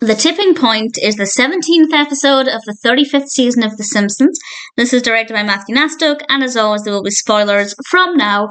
The Tipping Point is the 17th episode of the 35th season of The Simpsons. This is directed by Matthew Nastuk, and as always, there will be spoilers from now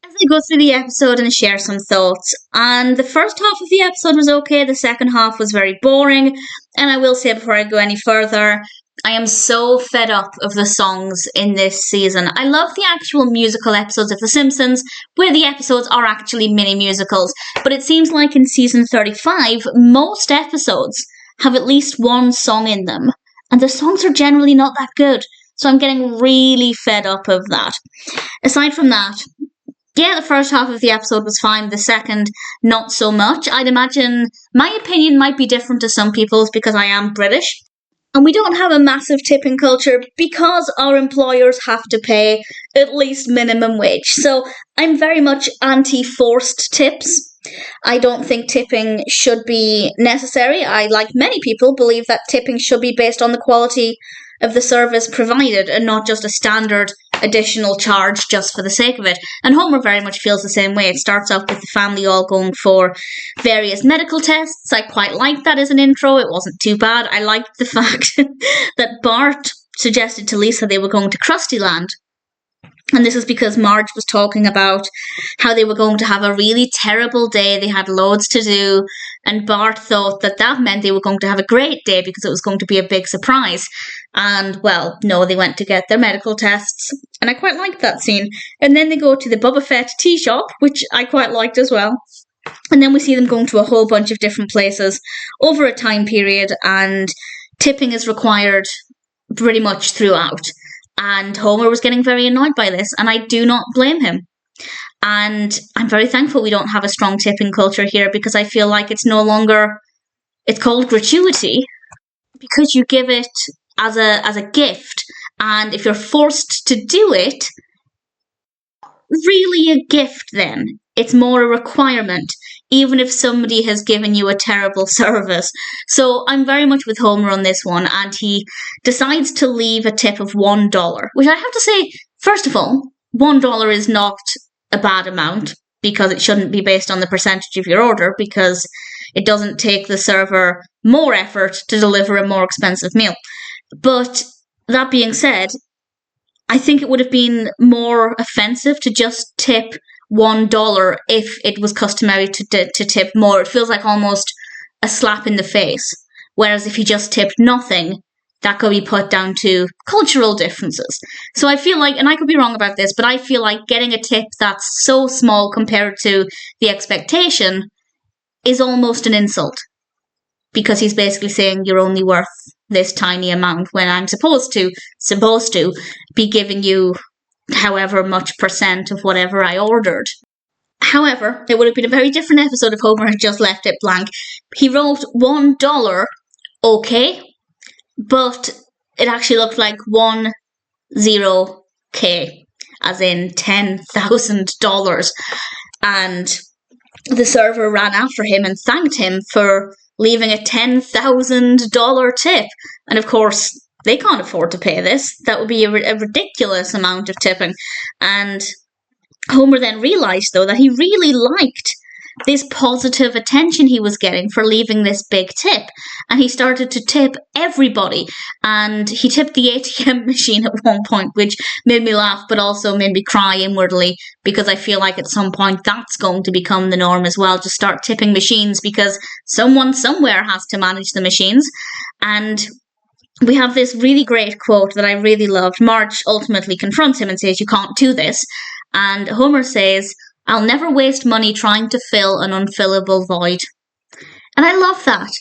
as I go through the episode and share some thoughts. And the first half of the episode was okay, the second half was very boring, and I will say before I go any further, I am so fed up of the songs in this season. I love the actual musical episodes of The Simpsons, where the episodes are actually mini musicals, but it seems like in season 35, most episodes have at least one song in them, and the songs are generally not that good, so I'm getting really fed up of that. Aside from that, yeah, the first half of the episode was fine, the second, not so much. I'd imagine my opinion might be different to some people's because I am British. And we don't have a massive tipping culture because our employers have to pay at least minimum wage. So I'm very much anti-forced tips. I don't think tipping should be necessary. I, like many people, believe that tipping should be based on the quality of the service provided and not just a standard additional charge just for the sake of it. And Homer very much feels the same way. It starts off with the family all going for various medical tests. I quite liked that as an intro. It wasn't too bad. I liked the fact that Bart suggested to Lisa they were going to Krusty Land. And this is because Marge was talking about how they were going to have a really terrible day. They had loads to do. And Bart thought that that meant they were going to have a great day because it was going to be a big surprise. And, well, no, they went to get their medical tests. And I quite liked that scene. And then they go to the Boba Fett tea shop, which I quite liked as well. And then we see them going to a whole bunch of different places over a time period. And tipping is required pretty much throughout. And Homer was getting very annoyed by this, and I do not blame him. And I'm very thankful we don't have a strong tipping culture here because I feel like it's no longer, it's called gratuity because you give it as a gift, and if you're forced to do it, really a gift then. It's more a requirement, even if somebody has given you a terrible service. So I'm very much with Homer on this one, and he decides to leave a tip of $1, which I have to say, first of all, $1 is not a bad amount, because it shouldn't be based on the percentage of your order, because it doesn't take the server more effort to deliver a more expensive meal. But that being said, I think it would have been more offensive to just tip $1 if it was customary to tip more. It feels like almost a slap in the face. Whereas if you just tipped nothing, that could be put down to cultural differences. So I feel like, and I could be wrong about this, but I feel like getting a tip that's so small compared to the expectation is almost an insult. Because he's basically saying you're only worth this tiny amount when I'm supposed to be giving you however much percent of whatever I ordered. However, it would have been a very different episode if Homer had just left it blank. He wrote $1, okay, but it actually looked like 10K, as in $10,000. And the server ran after him and thanked him for leaving a $10,000 tip. And of course, they can't afford to pay this. That would be a ridiculous amount of tipping. And Homer then realised, though, that he really liked this positive attention he was getting for leaving this big tip. And he started to tip everybody. And he tipped the ATM machine at one point, which made me laugh, but also made me cry inwardly, because I feel like at some point that's going to become the norm as well, to start tipping machines, because someone somewhere has to manage the machines. And we have this really great quote that I really loved. Marge ultimately confronts him and says, "You can't do this." And Homer says, "I'll never waste money trying to fill an unfillable void." And I love that.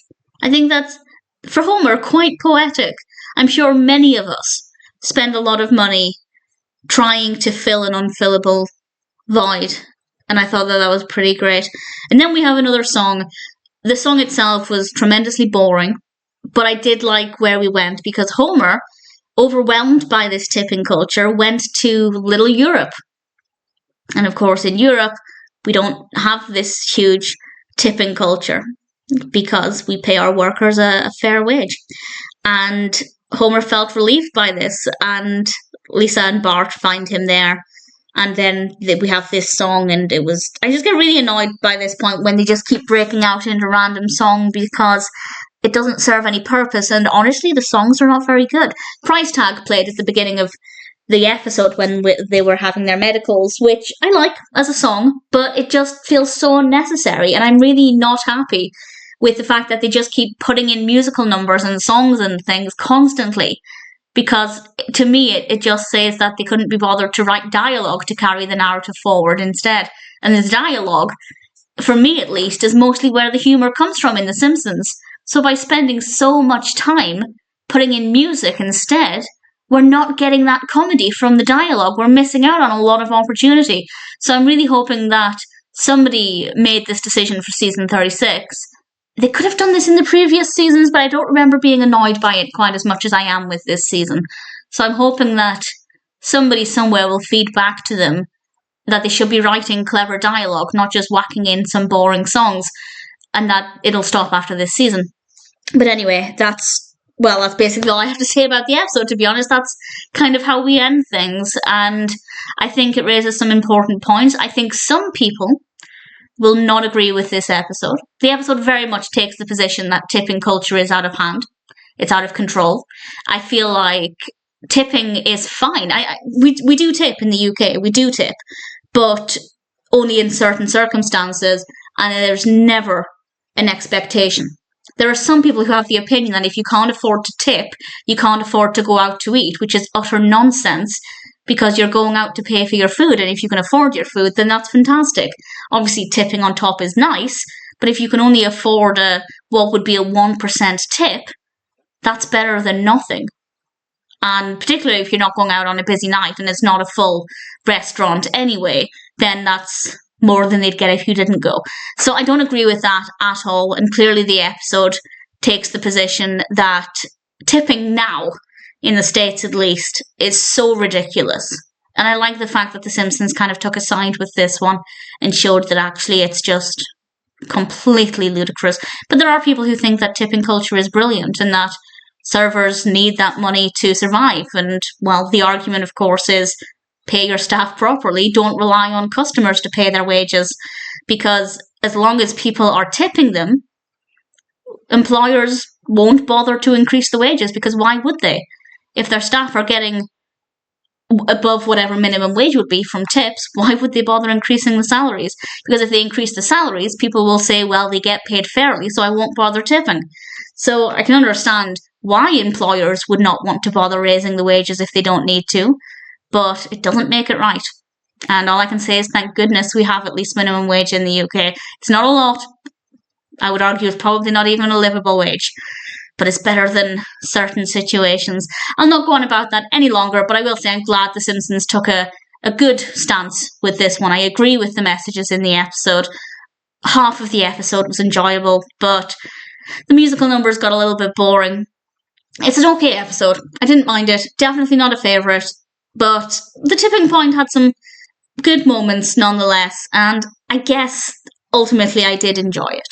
I think that's, for Homer, quite poetic. I'm sure many of us spend a lot of money trying to fill an unfillable void. And I thought that was pretty great. And then we have another song. The song itself was tremendously boring, but I did like where we went, because Homer, overwhelmed by this tipping culture, went to Little Europe. And of course, in Europe, we don't have this huge tipping culture because we pay our workers a fair wage. And Homer felt relieved by this, and Lisa and Bart find him there. And then we have this song, and I just get really annoyed by this point when they just keep breaking out into random song, because it doesn't serve any purpose, and honestly, the songs are not very good. Price Tag played at the beginning of the episode when they were having their medicals, which I like as a song, but it just feels so unnecessary, and I'm really not happy with the fact that they just keep putting in musical numbers and songs and things constantly, because to me it just says that they couldn't be bothered to write dialogue to carry the narrative forward instead. And the dialogue, for me at least, is mostly where the humour comes from in The Simpsons. So by spending so much time putting in music instead, we're not getting that comedy from the dialogue. We're missing out on a lot of opportunity. So I'm really hoping that somebody made this decision for season 36. They could have done this in the previous seasons, but I don't remember being annoyed by it quite as much as I am with this season. So I'm hoping that somebody somewhere will feed back to them that they should be writing clever dialogue, not just whacking in some boring songs, and that it'll stop after this season. But anyway, that's basically all I have to say about the episode, to be honest. That's kind of how we end things, and I think it raises some important points. I think some people will not agree with this episode. The episode very much takes the position that tipping culture is out of hand. It's out of control. I feel like tipping is fine. We do tip in the UK, we do tip, but only in certain circumstances, and there's never an expectation. There are some people who have the opinion that if you can't afford to tip, you can't afford to go out to eat, which is utter nonsense, because you're going out to pay for your food, and if you can afford your food, then that's fantastic. Obviously, tipping on top is nice, but if you can only afford what would be a 1% tip, that's better than nothing. And particularly if you're not going out on a busy night and it's not a full restaurant anyway, then that's more than they'd get if you didn't go. So I don't agree with that at all, and clearly the episode takes the position that tipping now, in the States at least, is so ridiculous. And I like the fact that The Simpsons kind of took a side with this one and showed that actually it's just completely ludicrous. But there are people who think that tipping culture is brilliant and that servers need that money to survive. And, well, the argument, of course, is pay your staff properly. Don't rely on customers to pay their wages, because as long as people are tipping them, employers won't bother to increase the wages, because why would they? If their staff are getting above whatever minimum wage would be from tips, why would they bother increasing the salaries? Because if they increase the salaries, people will say, well, they get paid fairly, so I won't bother tipping. So I can understand why employers would not want to bother raising the wages if they don't need to, but it doesn't make it right. And all I can say is thank goodness we have at least minimum wage in the UK. It's not a lot. I would argue it's probably not even a livable wage, but it's better than certain situations. I'll not go on about that any longer, but I will say I'm glad The Simpsons took a good stance with this one. I agree with the messages in the episode. Half of the episode was enjoyable, but the musical numbers got a little bit boring. It's an okay episode. I didn't mind it. Definitely not a favourite, but the tipping point had some good moments nonetheless, and I guess ultimately I did enjoy it.